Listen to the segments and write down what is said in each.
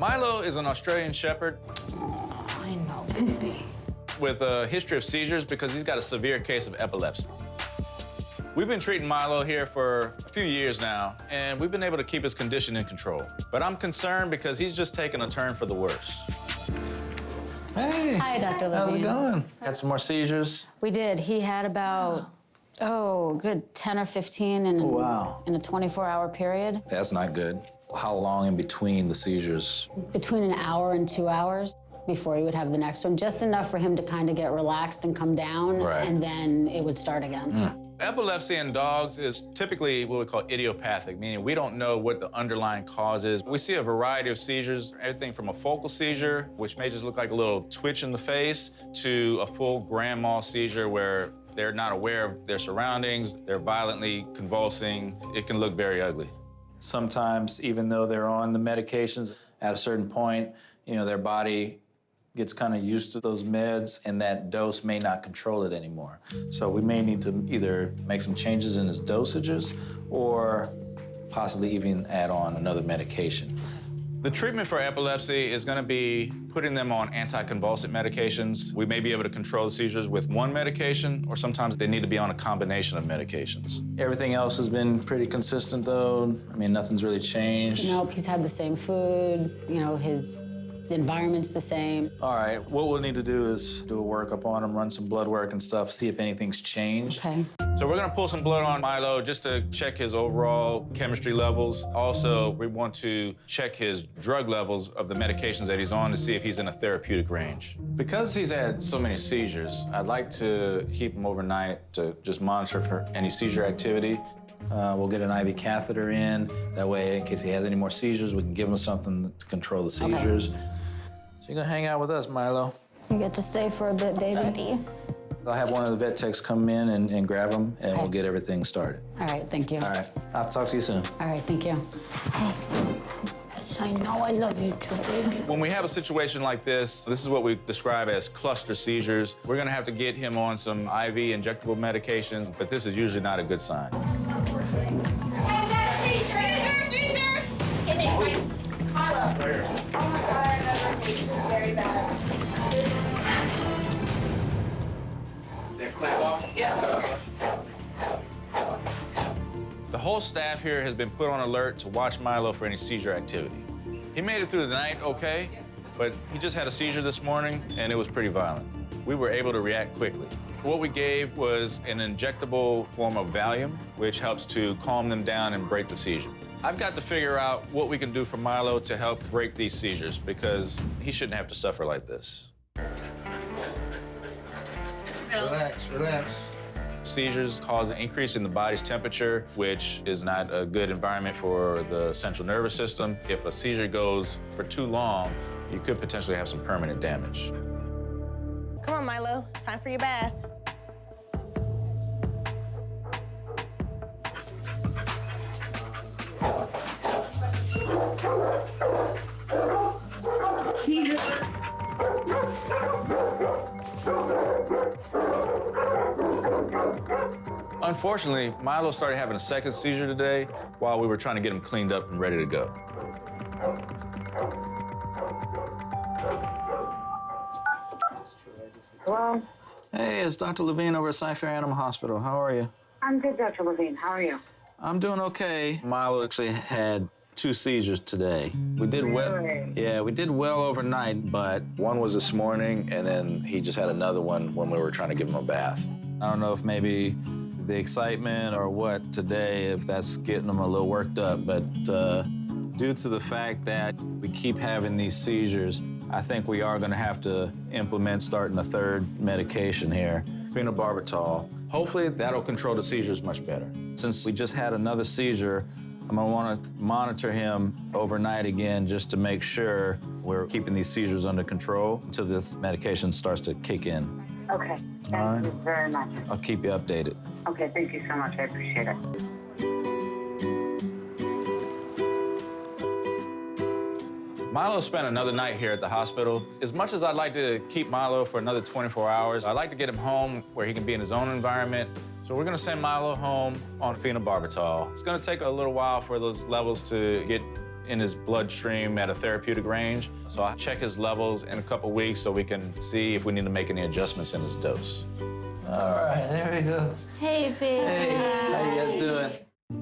Milo is an Australian Shepherd. I know, baby. With a history of seizures because he's got a severe case of epilepsy. We've been treating Milo here for a few years now, and we've been able to keep his condition in control. But I'm concerned because he's just taken a turn for the worse. Hey. Hi, Dr. Lavigne. How's it going? Had some more seizures? We did. He had about, good 10 or 15 in, Wow. in a 24-hour period. That's not good. How long in between the seizures? Between an hour and 2 hours before he would have the next one. Just enough for him to kind of get relaxed and come down, Right. and then it would start again. Epilepsy in dogs is typically what we call idiopathic, meaning we don't know what the underlying cause is. We see a variety of seizures, everything from a focal seizure, which may just look like a little twitch in the face, to a full grand mal seizure where they're not aware of their surroundings, they're violently convulsing. It can look very ugly. Sometimes, even though they're on the medications, at a certain point, their body gets kind of used to those meds, and that dose may not control it anymore. So we may need to either make some changes in his dosages or possibly even add on another medication. The treatment for epilepsy is going to be putting them on anticonvulsant medications. We may be able to control the seizures with one medication, or sometimes they need to be on a combination of medications. Everything else has been pretty consistent, though. I mean, nothing's really changed. Nope, he's had the same food, the environment's the same. All right, what we'll need to do is do a workup on him, run some blood work and stuff, see if anything's changed. Okay. So we're gonna pull some blood on Milo just to check his overall chemistry levels. Also, we want to check his drug levels of the medications that he's on to see if he's in a therapeutic range. Because he's had so many seizures, I'd like to keep him overnight to just monitor for any seizure activity. We'll get an IV catheter in. That way, in case he has any more seizures, we can give him something to control the seizures. Okay. So you're gonna hang out with us, Milo. You get to stay for a bit, baby. I'll have one of the vet techs come in and grab him, and Okay. we'll get everything started. All right, thank you. All right, I'll talk to you soon. All right, thank you. I know I love you too, baby. When we have a situation like this is what we describe as cluster seizures. We're gonna have to get him on some IV injectable medications, but this is usually not a good sign. Very bad. The whole staff here has been put on alert to watch Milo for any seizure activity. He made it through the night okay, but he just had a seizure this morning, and it was pretty violent. We were able to react quickly. What we gave was an injectable form of Valium, which helps to calm them down and break the seizure. I've got to figure out what we can do for Milo to help break these seizures because he shouldn't have to suffer like this. Relax, relax. Seizures cause an increase in the body's temperature, which is not a good environment for the central nervous system. If a seizure goes for too long, you could potentially have some permanent damage. Come on, Milo. Time for your bath. Unfortunately, Milo started having a second seizure today while we were trying to get him cleaned up and ready to go. Hello? Hey, it's Dr. Lavigne over at Sci-Fi Animal Hospital. How are you? I'm good, Dr. Lavigne. How are you? I'm doing okay. Milo actually had 2 seizures today. We did well. Really? Yeah, we did well overnight, but One was this morning, and then he just had another one when we were trying to give him a bath. I don't know if maybe the excitement or what today, if that's getting him a little worked up, but due to the fact that we keep having these seizures, I think we are gonna have to implement starting a third medication here, phenobarbital. Hopefully that'll control the seizures much better. Since we just had another seizure, I'm gonna wanna monitor him overnight again just to make sure we're keeping these seizures under control until this medication starts to kick in. Okay. Thank you very much. I'll keep you updated. Okay, thank you so much. I appreciate it. Milo spent another night here at the hospital. As much as I'd like to keep Milo for another 24 hours, I'd like to get him home where he can be in his own environment. So we're gonna send Milo home on phenobarbital. It's gonna take a little while for those levels to get in his bloodstream at a therapeutic range. So I'll check his levels in a couple weeks so we can see if we need to make any adjustments in his dose. All right, there we go. Hey, baby. Hey, how you guys doing?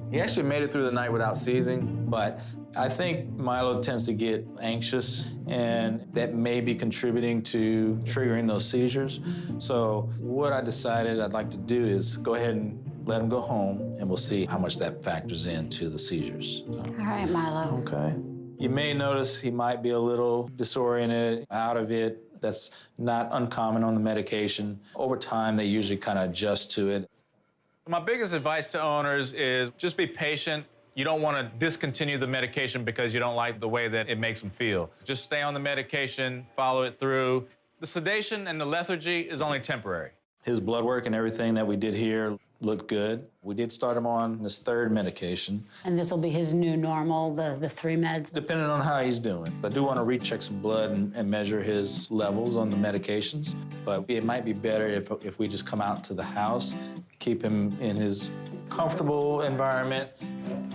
He actually made it through the night without seizing, but I think Milo tends to get anxious, and that may be contributing to triggering those seizures. So what I decided I'd like to do is go ahead and let him go home, and we'll see how much that factors into the seizures. All right, Milo. Okay. You may notice he might be a little disoriented, out of it. That's not uncommon on the medication. Over time, they usually kind of adjust to it. My biggest advice to owners is just be patient. You don't want to discontinue the medication because you don't like the way that it makes them feel. Just stay on the medication, follow it through. The sedation and the lethargy is only temporary. His blood work and everything that we did here looked good. We did start him on his third medication. And this will be his new normal, the 3 meds? Depending on how he's doing. I do want to recheck some blood and measure his levels on the medications, but it might be better if we just come out to the house, keep him in his comfortable environment.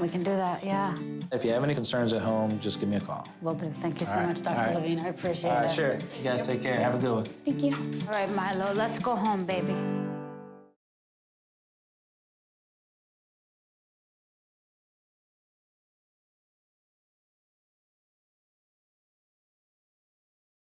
We can do that, yeah. If you have any concerns at home, just give me a call. Will do. Thank you so All right, much, Dr. all right. Lavigne. I appreciate it. All right, sure. You guys take care. Have a good one. Thank you. All right, Milo, let's go home, baby.